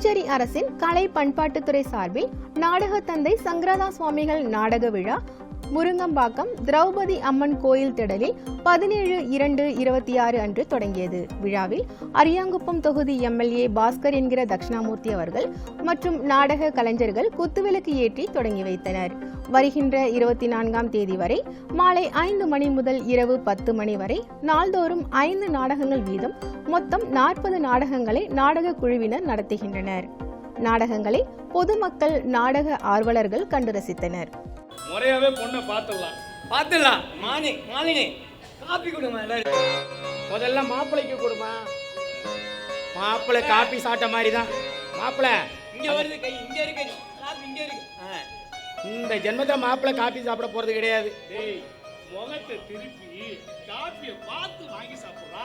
புதுச்சேரி அரசின் கலை பண்பாட்டுத்துறை சார்பில் நாடக தந்தை சங்கரதா சுவாமிகள் நாடக விழா முருங்கம்பாக்கம் திரௌபதி அம்மன் கோயில் திடலில் 17/2/26 அன்று தொடங்கியது. விழாவில் அரியாங்குப்பம் தொகுதி எம்எல்ஏ பாஸ்கர் என்கிற தட்சிணாமூர்த்தி அவர்கள் மற்றும் நாடக கலைஞர்கள் குத்துவிளக்கு ஏற்றி தொடங்கி வைத்தனர். வருகின்ற 24ஆம் தேதி வரை மாலை 5 மணி முதல் இரவு 10 மணி வரை நாள்தோறும் 5 நாடகங்கள் வீதம் மொத்தம் 40 நாடகங்களை நாடக குழுவினர் நடத்துகின்றனர். நாடகங்களை பொதுமக்கள் நாடக ஆர்வலர்கள் கண்டு ரசித்தனர். முறையாவே பொண்ணை பார்த்துடலாம். மாலினி காப்பி கொடுமா. முதல்ல மாப்பிள்ளைக்கு கொடுமா. மாப்பிள்ளை காப்பி சாப்பிட்ட மாதிரி தான். மாப்பிள்ளை இங்க வருது, கை இங்க இருக்கு, காப்பி இங்க இருக்கு. இந்த ஜென்மத்தில் மாப்பிள்ளை காப்பி சாப்பிட போறது கிடையாது. டேய், முகத்தை திருப்பி காப்பியை பார்த்து வாங்கி சாப்பிடுறா.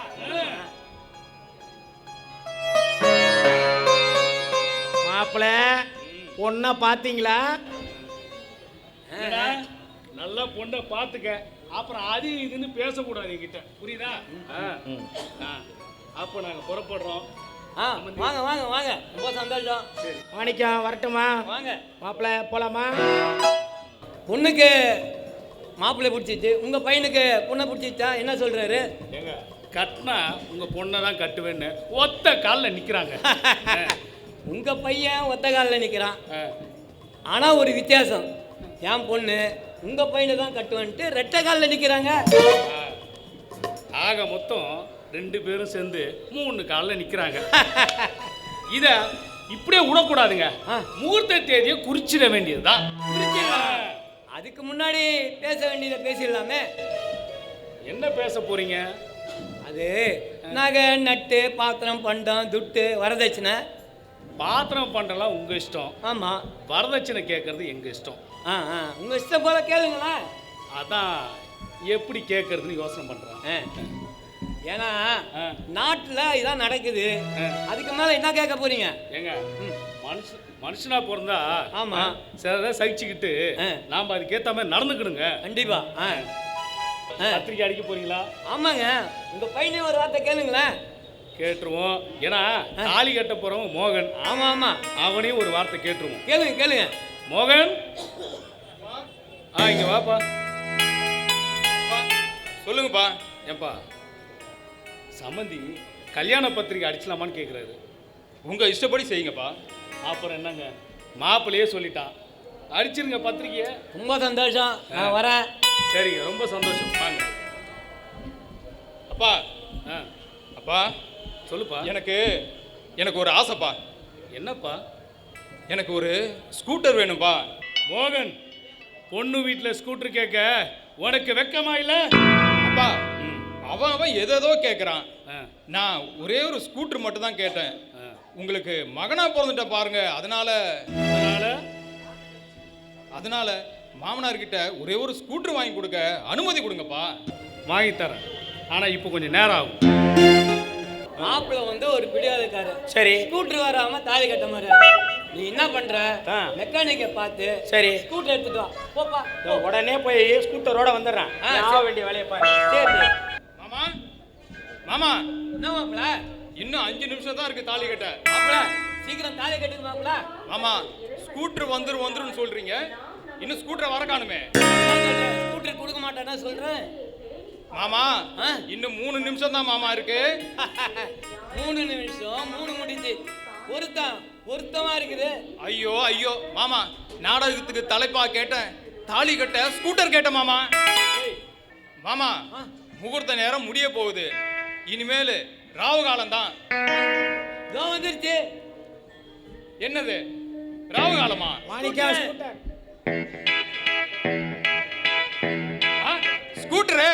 மாப்பிள்ளை பொண்ணை பார்த்தீங்களா? நல்லா பொண்ணை பார்த்துக்க, அப்புறம் அது இதுன்னு பேசக்கூடாது என்கிட்ட, புரியுதா? அப்போ நாங்க புறப்படுறோம். வாங்க வாங்க வாங்க, ரொம்ப சந்தோஷம். மாணிக்கம் வரட்டுமா? வாங்க மாப்பிள்ளை போலாமா? பொண்ணுக்கு மாப்பிள்ளை பிடிச்சிச்சு, உங்க பையனுக்கு பொண்ணை பிடிச்சிச்சா? என்ன சொல்றாரு? ஏங்க, கட்டினா உங்க பொண்ணை தான் கட்டுவேன்னு ஒத்த காலில் நிற்கிறாங்க. உங்க பையன் ஒத்த காலில் நிற்கிறான். ஆனா ஒரு வித்தியாசம், என் பொண்ணு உங்க பையனை தான் கட்டுவேன்ட்டு ரெட்டை காலில் நிற்கிறாங்க. ஆக மொத்தம் 2 பேரும் சேர்ந்து 3 காலில் நிற்கிறாங்க. இதை இப்படியே விடக்கூடாதுங்க, முகூர்த்த தேதியை குறிச்சிட வேண்டியதுதான். அதுக்கு முன்னாடி பேச வேண்டியதை பேசிடலாமே. என்ன பேச போறீங்க? அது நகை நட்டு பாத்திரம் பண்டம் துட்டு வரதட்சணை. பாத்திரம் பண்டெல்லாம் உங்க இஷ்டம். ஆமா, வரதட்சணை கேட்கறது எங்க இஷ்டம். உங்க இஷ்டம் போல கேளுங்களேன். அதான் எப்படி கேட்கறதுன்னு யோசனை பண்றேன். ஏன்னா நாட்டுல இதான் நடக்குது, அதுக்கு மேல என்ன கேட்க போறீங்க? ஏங்க, மனுஷனா பிறந்தா ஆமா சில சகிச்சுக்கிட்டு நாம அதுக்கேற்ற மாதிரி நடந்துக்கிடுங்க. கண்டிப்பா. பத்திரிக்கை அடிக்க போறீங்களா? ஆமாங்க, உங்க பையனே ஒரு வார்த்தை கேளுங்களேன். கேட்டுருவோம். ஏன்னா தாலி கட்ட போறவன் மோகன். ஆமா ஆமா, அவனையும் ஒரு வார்த்தை கேட்டுருவோம். கேளுங்க கேளுங்க. மோகன், இங்க வாப்பா. சொல்லுங்கப்பா. ஏப்பா, சம்மந்தி கல்யாண பத்திரிக்கை அடிச்சலாமான்னு கேட்குறாரு. உங்க இஷ்டப்படி செய்யுங்கப்பா. அப்புறம் என்னங்க, மாப்பிள்ளையே சொல்லிட்டான், அடிச்சிருங்க பத்திரிக்கையை. ரொம்ப சந்தோஷம், நான் வரேன். சரிங்க, ரொம்ப சந்தோஷம். வாங்க. அப்பா அப்பா சொல்லுப்பா. எனக்கு ஒரு ஆசைப்பா. என்னப்பா? எனக்கு ஒரு ஸ்கூட்டர் வேணும்பா. மோகன், பொண்ணு வீட்டில் ஸ்கூட்டர் கேட்க உனக்கு வெக்கமா இல்லை? அப்பா, அவன் ஏதேதோ கேட்குறான். நான் ஒரே ஒரு ஸ்கூட்டர் மட்டும் தான் கேட்டேன். உங்களுக்கு மகனா பிறந்துட்ட பாருங்க, அதனால மாமனார்கிட்ட ஒரே ஒரு ஸ்கூட்டர் வாங்கி கொடுக்க அனுமதி கொடுங்கப்பா. வாங்கி தரேன், ஆனால் இப்போ கொஞ்சம் நேரம் ஆகும். மாப்பிள்ளை வந்து ஒரு பிடிவாதக்காரர். சரி, ஸ்கூட்டர் வராம தாலி கட்ட மாதிரி. நீ என்ன பண்ற? மெக்கானிக்கை பார்த்து சரி ஸ்கூட்டர் எடுத்துட்டு வா. போப்பா, உடனே போய் ஸ்கூட்டரோட வந்துடுறேன். ஆக வேண்டிய வேலையை பாரு. சரி. மாமா மாமா, என்ன மாப்பிள்ள, இன்னும் 5 நிமிஷம் தான் இருக்கு தாலி கட்ட. மாப்பிள்ள சீக்கிரம் தாலி கட்டுங்க மாப்பிள்ள. மாமா, ஸ்கூட்டர் வந்துருன்னு சொல்றீங்க, இன்னும் ஸ்கூட்டரை வர காணுமே. ஸ்கூட்டர் கொடுக்க மாட்டேன்னா சொல்றேன். மாமா, இன்னும் 3 நிமிஷம் தான் மாமா இருக்கு. 3 நிமிஷம் 3 முடிஞ்சு பொருத்தமா இருக்குது. ஐயோ மாமா, நாடகத்துக்கு தலைப்பா கேட்டேன், தாலி கட்ட ஸ்கூட்டர் கேட்டேன் மாமா. மாமா, முகூர்த்த நேரம் முடிய போகுது, இனிமேல் ராவு காலம் தான். வந்துருச்சு. என்னது ராவு காலமா? மாணிக்கா ஸ்கூட்டர். ஸ்கூட்டரு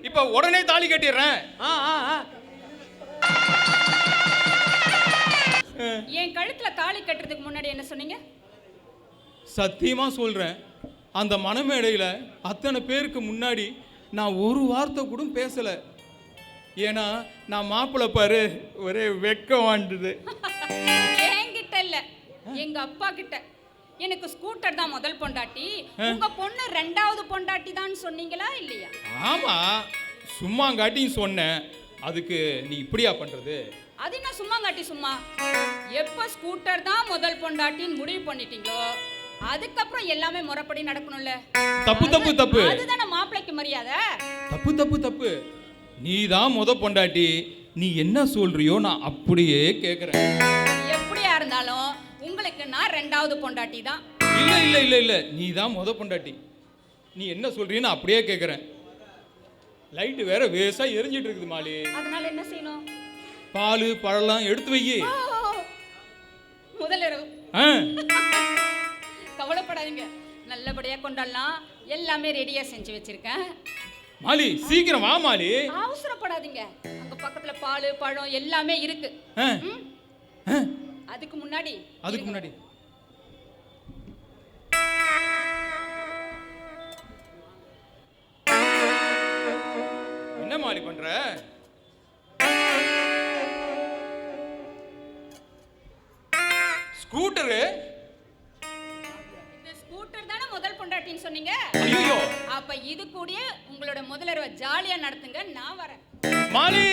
இப்ப உடனே தாலி கட்டிடுறேன். என் கழுத்துல தாலி கட்டுறதுக்கு முன்னாடி என்ன சொன்னீங்க? சத்தியமா சொல்றேன், அந்த மணமேடையில அத்தனை பேருக்கு முன்னாடி நான் ஒரு வார்த்தை கூட பேசல. ஏன்னா நான் மாப்பிள்ளை பாரு, ஒரே வெக்கம் வாண்டுது. என்கிட்ட இல்ல, எங்க அப்பா கிட்ட. எனக்கு ஸ்கூட்டர் தான் முதல் பொண்டாட்டி, உங்க பொண்ணு 2வது பொண்டாட்டி தான் சொன்னீங்களா இல்லையா? ஆமா, சும்மாங்காட்டியும் சொன்னேன். அதுக்கு நீ இப்படியா பண்றது? அது என்ன சும்மா காட்டி சும்மா? எப்ப ஸ்கூட்டர் தான் முதல் பொண்டாட்டின்னு முடிவு பண்ணிட்டீங்களோ அதுக்கப்புறம் எல்லாமே முறைப்படி நடக்கணும்ல. தப்பு தப்பு தப்பு. அதுதானே மாப்பிள்ளைக்கு மரியாதை. தப்பு தப்பு தப்பு. நீ தான் பொண்டாட்டி. நீ என்ன சொல்றியோ நான் அப்படியே கேக்குறேன். எப்படியா இருந்தாலும் உங்களுக்கு நான் ரெண்டாவது பொண்டாட்டி தான். இல்ல இல்ல இல்ல இல்ல, நீ தான் பொண்டாட்டி. நீ என்ன சொல்றியோ நான் அப்படியே கேக்குறேன். லைட் வேற வேசா எரிஞ்சிட்டு இருக்குது மாலி. அதனால என்ன செய்யணும்? பால் பழம் எடுத்து வை. முதல் இரவு. கவலைப்படாதீங்க, நல்லபடியா கொண்டாடலாம். எல்லாமே ரெடியா செஞ்சு வச்சிருக்கேன். மாலி சீக்கிரம் வா மாலி. அவசரப்படாதீங்க, அங்க பக்கத்துல பால் பழம் எல்லாமே இருக்கு. அதுக்கு முன்னாடி என்ன மாலி பண்ற? ஸ்கூட்டரு? இந்த ஸ்கூட்டர் தானே முதல் பொண்டாட்டின்னு சொன்னீங்க. ஐயோ, அப்ப இது கூடயே உங்களோட முதலரவை ஜாலியா நடத்துங்க, நான் வரேன். மாலி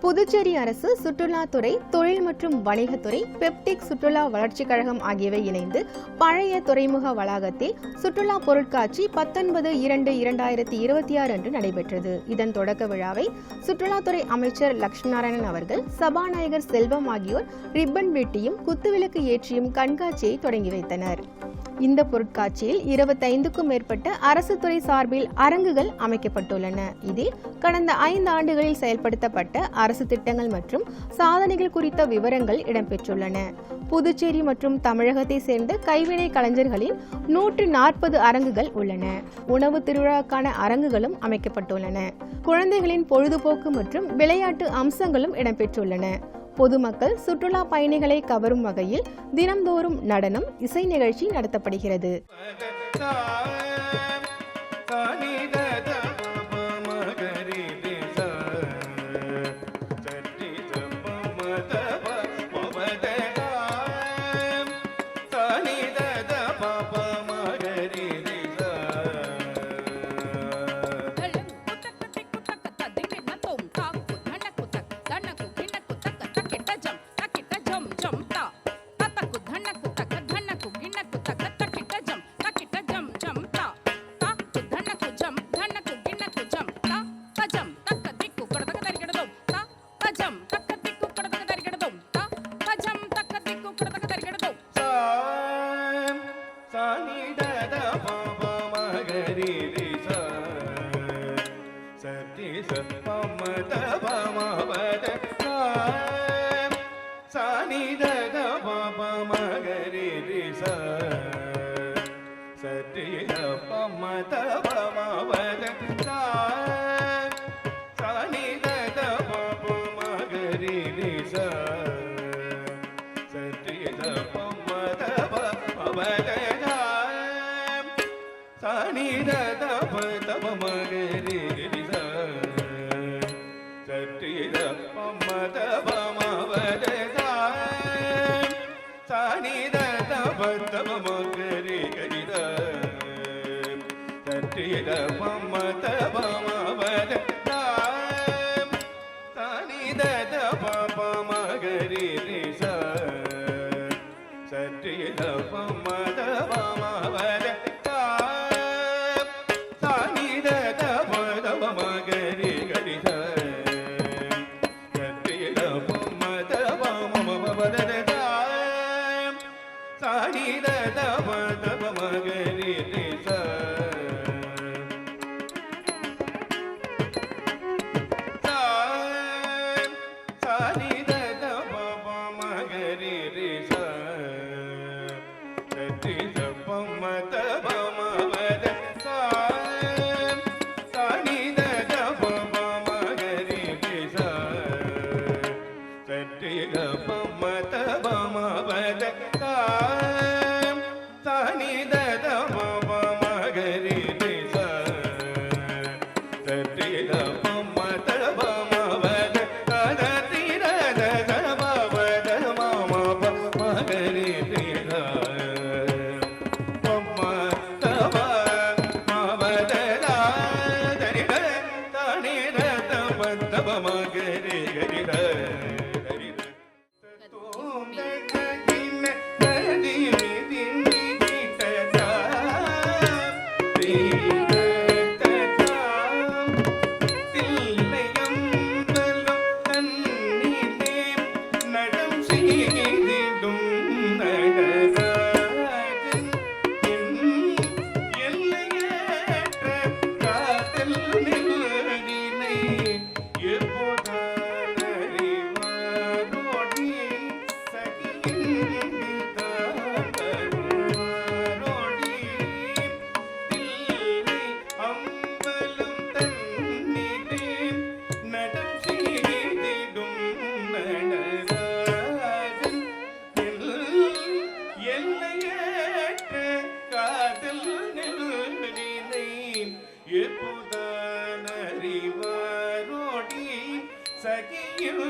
புதுச்சேரி அரசு சுற்றுலாத்துறை, தொழில் மற்றும் வணிகத்துறை, பெப்டிக் சுற்றுலா வளர்ச்சிக் கழகம் ஆகியவை இணைந்து பழைய துறைமுக வளாகத்தில் சுற்றுலா பொருட்காட்சி 19/2/2026 அன்று நடைபெற்றது. இதன் தொடக்க விழாவை சுற்றுலாத்துறை அமைச்சர் லட்சுமிநாராயணன் அவர்கள், சபாநாயகர் செல்வம் ஆகியோர் ரிப்பன் வெட்டியும் குத்துவிளக்கு ஏற்றியும் கண்காட்சியை தொடங்கி வைத்தனர். இந்த பொருட்காட்சியில் 25க்கும் மேற்பட்ட அரசு துறை சார்பில் அரங்குகள் அமைக்கப்பட்டுள்ளன. இதில் கடந்த 5 ஆண்டுகளில் செயல்படுத்தப்பட்ட அரசு திட்டங்கள் மற்றும் சாதனைகள் குறித்த விவரங்கள் இடம்பெற்றுள்ளன. புதுச்சேரி மற்றும் தமிழகத்தை சேர்ந்த கைவினை கலைஞர்களின் 140 அரங்குகள் உள்ளன. உணவு திருவிழாக்கான அரங்குகளும் அமைக்கப்பட்டுள்ளன. குழந்தைகளின் பொழுதுபோக்கு மற்றும் விளையாட்டு அம்சங்களும் இடம்பெற்றுள்ளன. பொதுமக்கள், சுற்றுலா பயணிகளை கவரும் வகையில் தினம்தோறும் நடனம், இசை நிகழ்ச்சி நடத்தப்படுகிறது.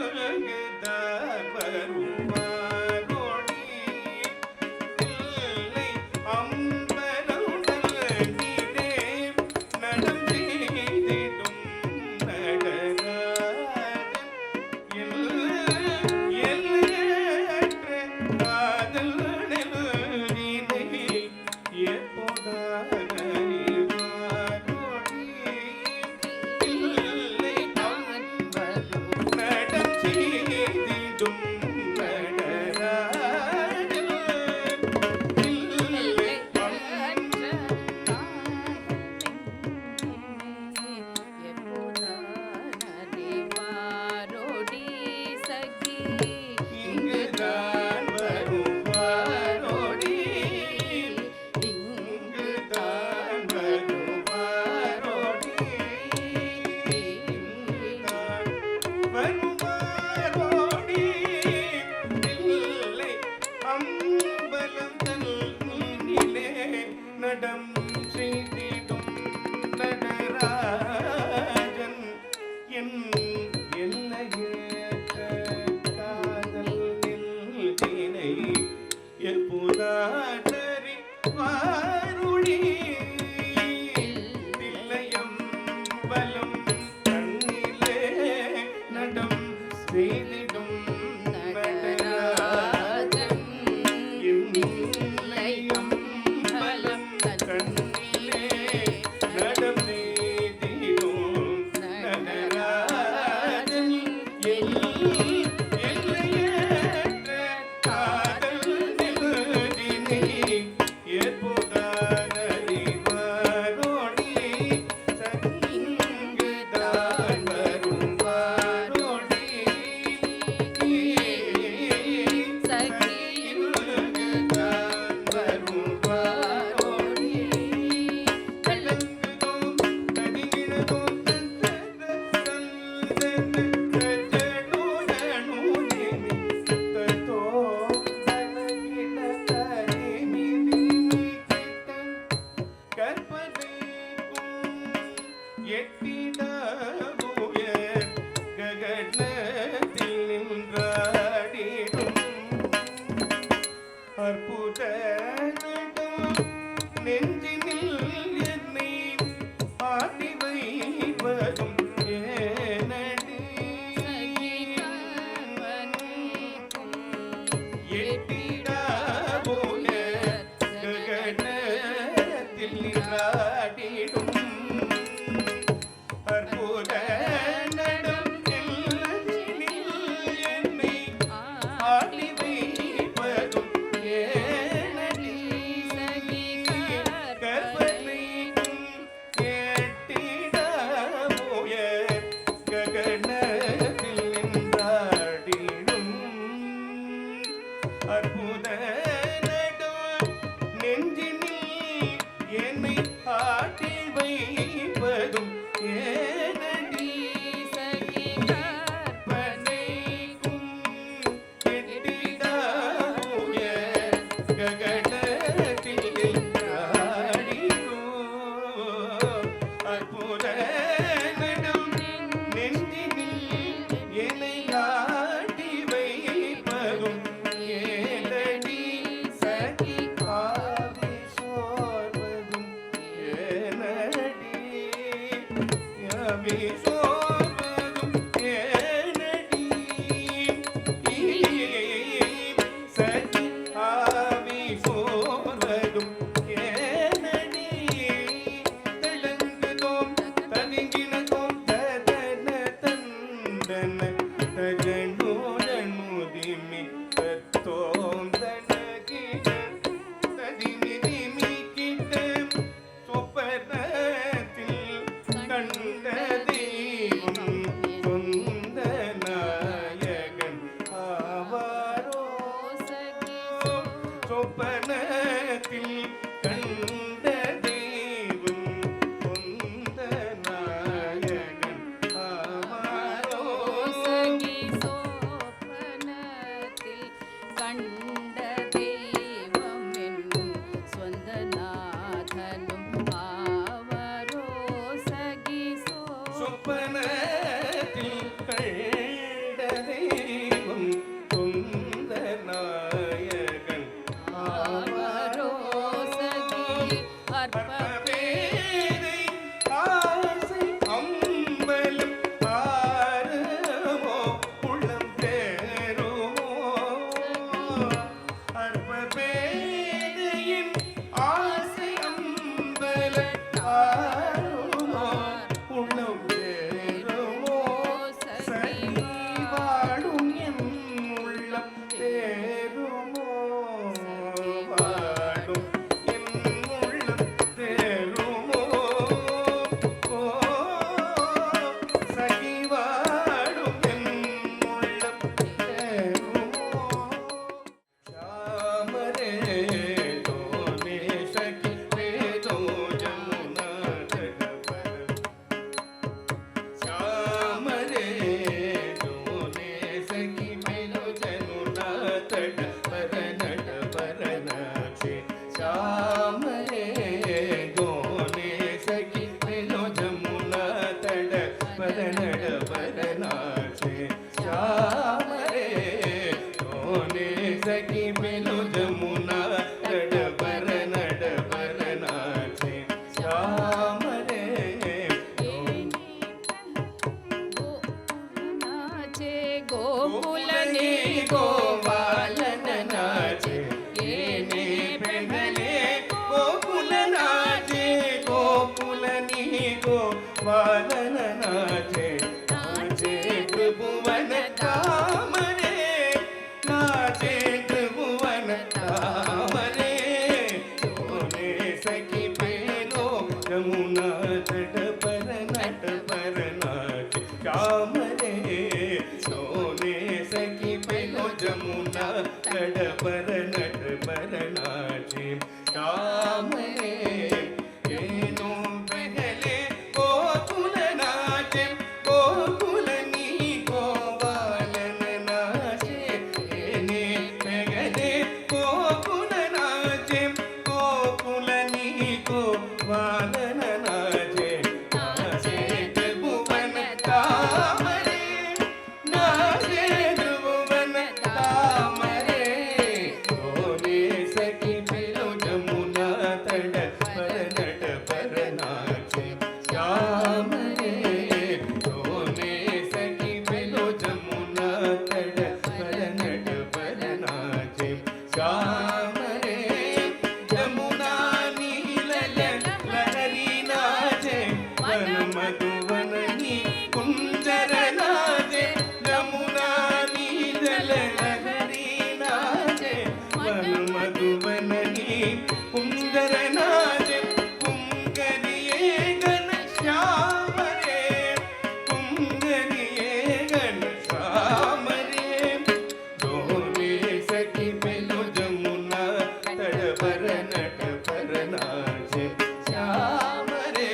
சகியுங்குதான் வருவாரோடி இல்லை அம்பலம் தன்னிலே நடம் செய்திடும் நடராஜன் எல்லையற்ற காதல் நெருதினை எப்போதான் அறிவாரோடி இல்லை அம்பலம் நடம் செய்திடும் நடராஜன் இல்லை இங்குதான் வருவாரோடி இங்குதான் வருவாரோடி இங்குதான் வருவாரோடி இல்லை அம்பலம் தன்னிலே நடம் செய்திடும் நடராஜன் என் எல்லையற்ற காதல் நெல்லினை எப்போதாரி வாருடி தில்லையம் பலம் கண்ணிலே நடம் செய்திடும் நடராஜன் எல்லையம் பலம் கண்ணிலே நடம் செய்திடும் நடராஜன் எல்லையற்ற காதல் நெருதினை எப்போதான் அறிவாரோடி சங்கிங்குதான் வருவாரோடி சகியுங்குதான் வருவாரோடி கலங்குதோம் கடிகிழதோம் அற்புத நெஞ்சினில் என்னை ஆட்டி வைப்பதும் ஏனடி எட்டிடா போல ககனத்தில் நின்றாடிடும் அற்புத நடம் நெஞ்சினில் என்னை ஆட்டி வைப்பதும் ஏனடி கற்பனைக்கும் கேட்டிடா போய ககனத்தில் நின்றாடிடும் அற்புத நடம் நெஞ்சினில் என்னை ஆட்டி வைப்பதும் ஏனடி கற்பனைக்கும் கெட்டிடா போய ககனத்தில் நின்றாடிடும் அற்புத நடம் நெஞ்சினில் என்னை ஆட்டி வைப்பதும் ஏனடி சகி ஆவி சோர்வதும் ஏனடி ஆவி சோர்வதும் ஏனடி சகி ஆவி சோர்வதும் ஏனடி தெளங்குதோம் ததுங்கினதோம் ததன தந்தன தஜனுரனுதிமி தத்தோம் தனகிட ததிமிதிமி கிட்ட சொப்பனத்தில் கண்ட தெய்வம் சொந்த நாயகன் ஆவாரோ சொப்பனத்தில் கண்ட தெய்வம் சொந்த நாயகன் ஆவாரோ கண்ட தெய்வம் என்னும் சொந்த நாதனும் ஆவரோ சகி சொப்பனத்தில் கண்ட श्यामरे सोने सखी पेलो जमुना तट पर नट पर नाचे श्यामरे एनो पहले गोकुल नाचे गोकुल नी गोपालन नाचे एने पहले गोकुल नाचे गोकुल नी गोपालन नाचे नाचे त्रिभुवन तामरे नाचे त्रिभुवन तामरे सोने सखी पेलो जमुना तट पर नट पर नाचे श्याम रे सोने सखी पेलो जमुना तट पर नट पर नाचे श्याम रे जमुना नील लहरी नाचे वन मधुवन नी कुंजर नाचे जमुना नील लहरी नाचे वन मधुवन नी कुंजर नाचे कुंगरिये गण श्याम रे कुंगरिये गण श्याम रे दोने सखी पेलो जमुना तट पर नट पर नाचे श्याम रे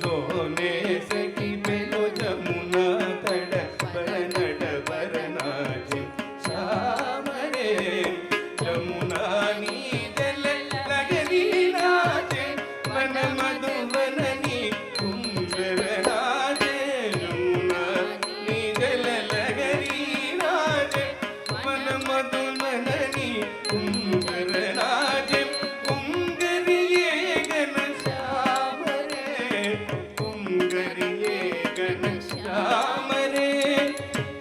दोने सखी पेलो जमुना तट पर नट पर नाचे श्याम रे जमुना नी जल लगरी नाचे वन मधुवन नी कुंजर नाचे जमुना नी जल लगरी नाचे वन मधुवन नी कुंजर नाचे कुंगरिये गण श्याम रे कुंगरिये गण श्याम रे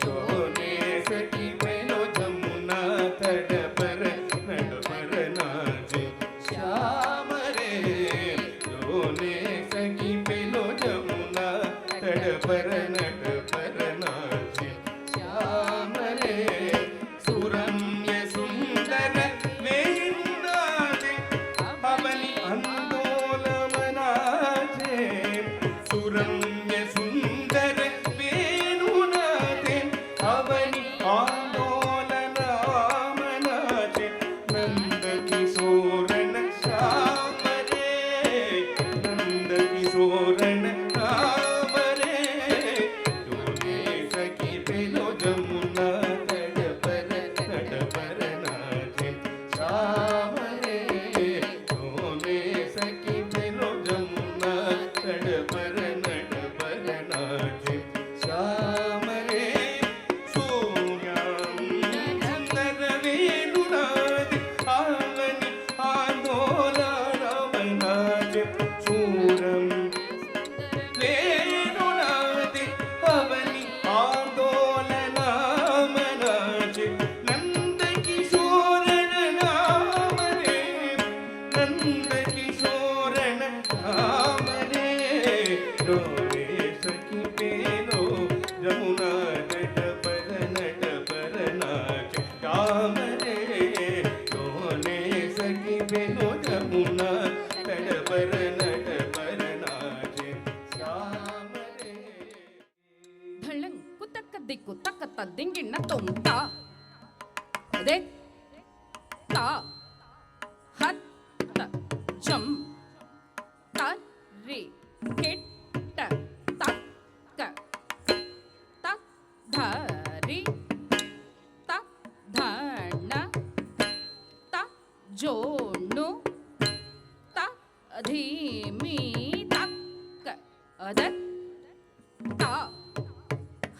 सोने सखी पेलो जमुना तट पर नट पर नाचे श्याम रे सोने सखी पेलो जमुना तट पर नट पर नाचे श्याम रे सुरम्य सुंदर वेणुनाचे पवनि अंदोलमनाचे सुरम्य सुंदर वेणुनाचे पवनि आंदोलनामनाचे नंद किशोरन श्याम रे नंद किशोरन राम रे दोने सखी पेलो जमुना तट पर नट पर नाचे श्याम रे दोने सखी पेलो जमुना तट पर नट पर नाचे श्याम रे सूर्यां सुंदर वेणुनाचे आवनि आंदोलनामनाचे सूरं वेणुनाचे पवनि आंदोलनामनाचे नंद किशोरन नाम रे नंद किशोरन नाम रे डोले सखी पेलो जमुना तट पर नट पर नाचे श्याम रे डोले सखी पेलो जमुना तट पर नट पर नाचे श्याम रे ढळंग कुतक दिक्कु तकत ದಿಂಗಿಣ್ಣ ತೊಂತ ಅದೇ ತಾ ಹತ್ತ ಜಂ ತರ್ರಿ ಕೆಟ್ಟ ತಕ್ಕ ತ ಧರಿ ತ ಧಣ ತ ಜೋಣು ತ ಧೀಮಿ ತಕ್ಕ ಅದ ತಾ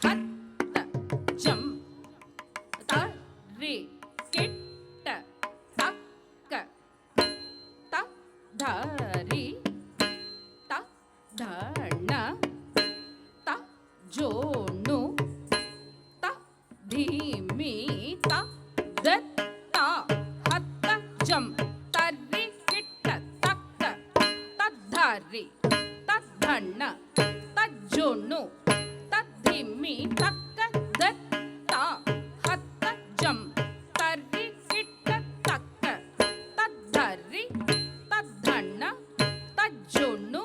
ಹತ್ತ ಜಂ ತರ್ರಿ ಕೆಟ್ಟ ತಕ್ಕ ತ ಧರಿ ತ ಧಣ ತ ಜೋಣು ತ ಧೀಮಿ ತ ದತ್ತ ಹತ್ತ ಜಂ ತರ್ರಿ ಕಿಟ್ಟ ತಕ್ಕ ತದ್ಧರಿ ತದ್ಧಣ್ಣ ತಜ್ಜೋಣು ತದ್ಧಿಮ್ಮಿ ತಕ್ಕ ದತ್ತ ಹತ್ತ ಜಂ ತರ್ರಿ ಕಿಟ್ಟ ತಕ್ಕ ತದ್ಧರಿ ತದ್ಧಣ್ಣ ತಜ್ಜೋಣು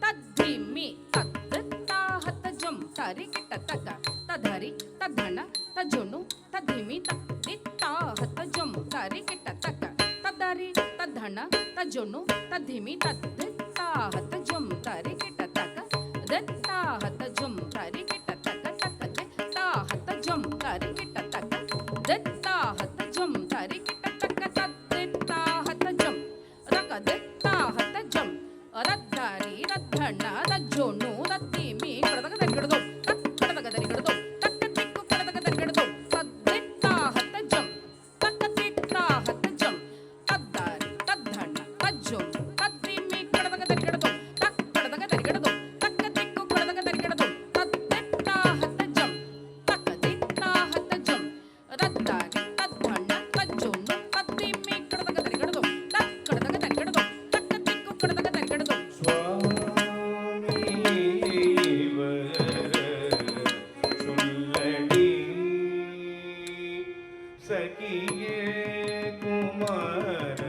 ತದ್ಧಿಮ್ಮಿ ತದ್ದ ಹತ್ತ ಜಂ ತರಿ ಕಿಟ್ಟ ತಕ ತಧರಿ ತಧಣ ತಜುನು ತಧಿಮಿ ತದಿತ್ತಾ ಹತ ಜಂ ತರಿ ಕಿಟ್ಟ ತಕ ತದರಿ ತಧಣ ತಜುನು ತಧಿಮಿ ತದಿತ್ತಾ ಹತ ಜಂ ತರಿ ಕಿಟ್ಟ ತಕ ದತ್ತಾ ಹತ ಜಂ ತರಿ ಕಿಟ್ಟ ತಕ ತಕ ದತ್ತಾ ಹತ ಜಂ ತರಿ ಕಿಟ್ಟ ತಕ ದತ್ತಾ ಹತ ಜಂ ತರಿ ಕಿಟ್ಟ ತಕ ತದಿತ್ತಾ ಹತ ಜಂ ರಕ ದತ್ತಾ ಹತ ಜಂ ರದ್ದಾರಿ ರದ್ದಣ್ಣ ರಜ್ಜೋನು ರದ್ದಿಮಿ ಕಡದಗ ದರಿಗಡದು ಕಡದಗ ದರಿಗಡದು ತಕ್ಕ ತಿಕ್ಕು ಕಡದಗ ದರಿಗಡದು ತದ್ದಿತ್ತಾ ಹತ ಜಂ ತಕ್ಕ ತಿತ್ತಾ ಹತ ಜಂ ತದ್ದಾರಿ ತದ್ದಣ್ಣ ರಜ್ಜೋನು ರದ್ದಿಮಿ ಕಡದಗ ದರಿಗಡದು ಕಡದಗ ದರಿಗಡದು ತಕ್ಕ ತಿಕ್ಕು ಕಡದಗ ದರಿಗಡದು ತದ್ದಿತ್ತಾ ಹತ ಜಂ ತಕ್ಕ ತಿತ್ತಾ ಹತ ಜಂ ರದ್ದಾರಿ ತದ್ದಣ್ಣ ರಜ್ಜೋನು ರದ್ದಿಮಿ ಕಡದಗ ದರಿಗಡದು ಕಡದಗ ದರಿಗಡದು ತಕ್ಕ ತಿಕ್ಕು ಕಡದಗ ದರಿಗಡದು சுள்ளடி சகியே குமார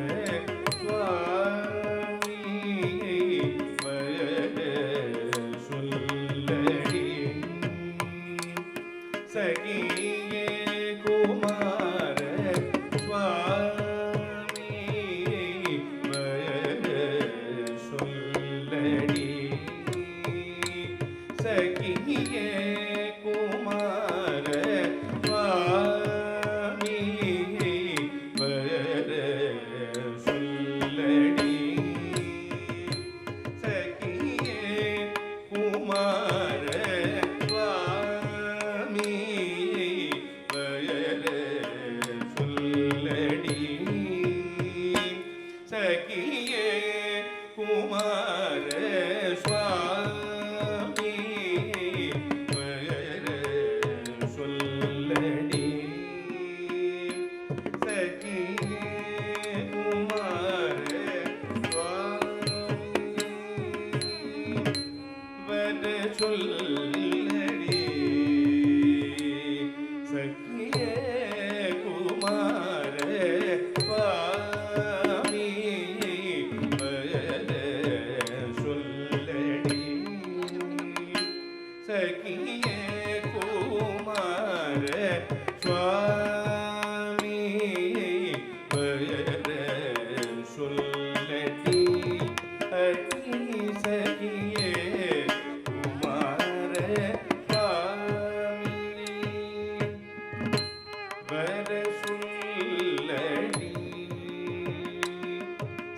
சுவாமி சொல்லடி சகியே குமார சுவாமி சொல்லடி சகியே குமார சுவாமி சொல்லடி சகியே குமார சுவாமி சொல்லடி சகியே குமார சுவாமி சொல்லடி சகியே குமார சுவாமி சொல்லடி சகியே குமார சுவாமி சொல்லடி சகியே குமார சுவாமி சொல்லடி அதி சகியே குமார சுவாமி சொல்லடி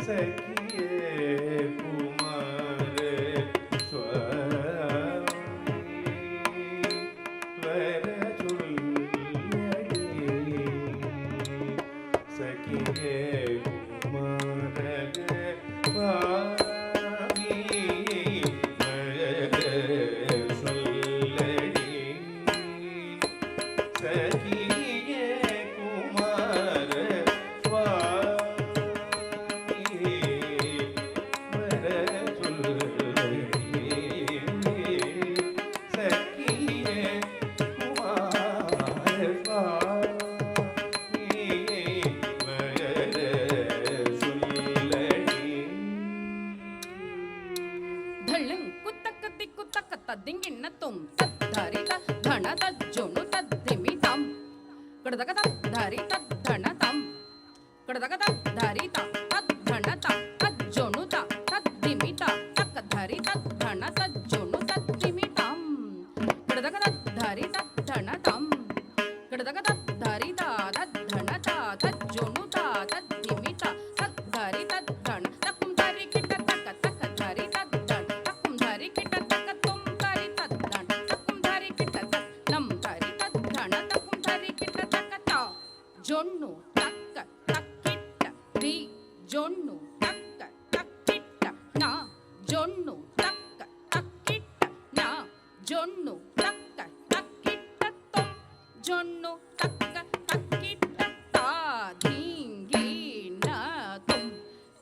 சகியே குமார சகியே குமார சுவாமி சொல்லடி சகியே குமார சுவாமி சகியே குமார ಧಳ್ಳಂ ಕುತ್ತಕ್ಕ ತಿಕ್ಕು ತಕ್ಕ ತದ್ದಿಂಗಿಣ್ಣ ತುಂ ತದ್ಧಾರಿ ತದ್ಧಣ ತಜ್ಜೋನು ತದ್ದಿಮಿ ತಾಂ ಕಡದಗ ತದ್ಧಾರಿ ತದ್ಧಣ ತಾಂ ಕಡದಗ ತದ್ಧಾರಿ ತಾ ತದ್ಧಣ ತಾ ತಜ್ಜೋನು ತಾ ತದ್ದಿಮಿ ತಾ ತಕ್ಕಧಾರಿ ತದ್ಧಣ ತಜ್ಜೋನು ತದ್ದಿಮಿ ತಾಂ ಕಡದಗ ತದ್ಧಾರಿ ತದ್ಧಣ ತಾಂ ಕಡದಗ ತದ್ಧಾರಿ ತಾ ತದ್ಧಣ ತಾ ತಜ್ಜೋನು ತಾ ತದ್ದಿಮಿ ತಾ ತದ್ಧಾರಿ ತದ್ಧಣ ತಕ್ಕುಂ ಧಾರಿ ಕಿಟ್ಟ ತಕ್ಕ ತಕ್ಕ ಧಾರಿ ತದ್ಧಣ ತಕ್ಕುಂ ಧಾರಿ ಕಿಟ್ಟ ತಕ್ಕ ತುಂ ಧಾರಿ ತದ್ಧಣ ತಕ್ಕುಂ ಧಾರಿ ಕಿಟ್ಟ ತಕ್ಕ ನಂ ಧಾರಿ ತದ್ಧಣ ತಕ್ಕುಂ ಧಾರಿ ಕಿಟ್ಟ ತಕ್ಕ ತಾ ಜೊಣ್ಣು ತಕ್ಕ ತಕ್ಕಿಟ್ಟ ದಿ ಜೊಣ್ಣು ತಕ್ಕ ತಕ್ಕಿಟ್ಟ ನಾ ಜೊಣ್ಣು ತಕ್ಕ ತಕ್ಕಿಟ್ಟ ನಾ ಜೊಣ್ಣು ತಕ್ಕ ತಕ್ಕಿಟ್ಟ ತೊಂ ಜೊಣ್ಣು ತಕ್ಕ ತಕ್ಕಿಟ್ಟ ತಾ ಧೀಂಗಿ ನ ತುಂ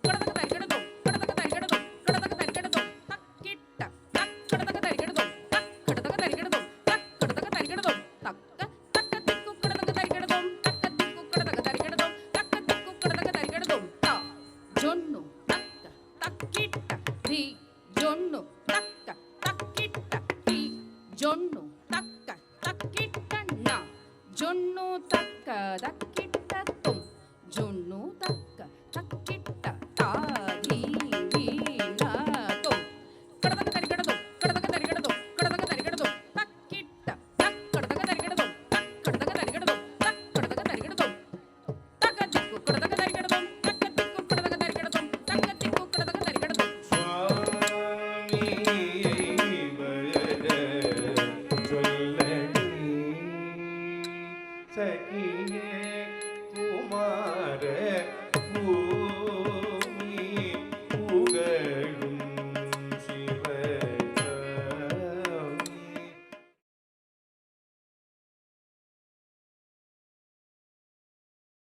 ಕಡದಗ ತರಿಗಡದು ಕಡದಗ ತರಿಗಡದು ಕಡದಗ ತರಿಗಡದು ತಕ್ಕಿಟ್ಟ ತಕ್ಕ ಕಡದಗ ತರಿಗಡದು ತಕ್ಕ ಕಡದಗ ತರಿಗಡದು ತಕ್ಕ ಕಡದಗ ತರಿಗಡದು ತಕ್ಕ ತಕ್ಕ ದಿಕ್ಕು ಕಡದಗ ತರಿಗಡದು ತಕ್ಕ ದಿಕ್ಕು ಕಡದಗ ತರಿಗಡದು ತಕ್ಕ ದಿಕ್ಕು ಕಡದಗ ತರಿಗಡದು ತಾ ಜೊಣ್ಣು ತಕ್ಕ ತಕ್ಕಿಟ್ಟ ಧಿ ಜೊಣ್ಣು ತಕ್ಕ ತಕ್ಕಿಟ್ಟ ಧಿ ಜೊಣ್ಣು ತಕ್ಕ ತಕ್ಕಿಟ್ಟಣ್ಣ ಜೊಣ್ಣು ತಕ್ಕ ತಕ್ಕಿಟ್ಟ ತುಂ ಜೊಣ್ಣು ತಕ್ಕ